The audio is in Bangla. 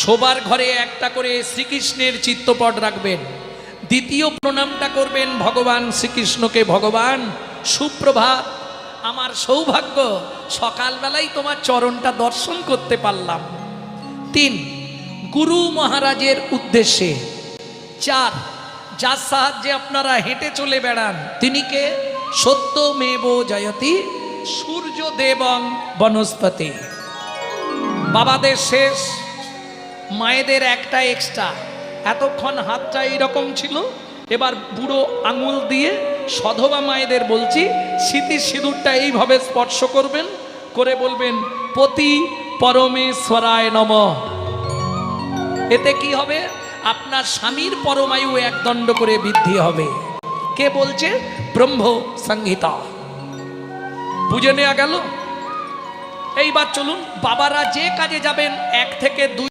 শোবার ঘরে একটা করে শ্রীকৃষ্ণের চিত্রপট রাখবেন। দ্বিতীয় প্রণামটা করবেন ভগবান শ্রীকৃষ্ণকে, ভগবান সুপ্রভাত, আমার সৌভাগ্য সকালবেলায় তোমার চরণটা দর্শন করতে পারলাম। 3, গুরু মহারাজের উদ্দেশ্যে। 4, যার সাহায্যে আপনারা হেঁটে চলে বেড়ান তিনি কে? সত্যমেব জয়তি সূর্য দেবং বনস্পতি। বাবাদের শেষ, মায়েদের একটা এক্সট্রা। এতক্ষণ হাতটা এইরকম ছিল, এবার বুড়ো আঙুল দিয়ে সধবা মায়েদের বলছি, স্মৃতি সিঁদুরটা এইভাবে স্পর্শ করবেন, করে বলবেন পতি পরমেশ্বরায় নমঃ। এতে কি হবে? আপনার স্বামীর পরমায়ু 1 দণ্ড করে বৃদ্ধি হবে। কে বলছে? ব্রহ্ম সংহিতা। বুঝে নেওয়া গেল? এইবার চলুন, বাবারা যে কাজে যাবেন 1 থেকে 2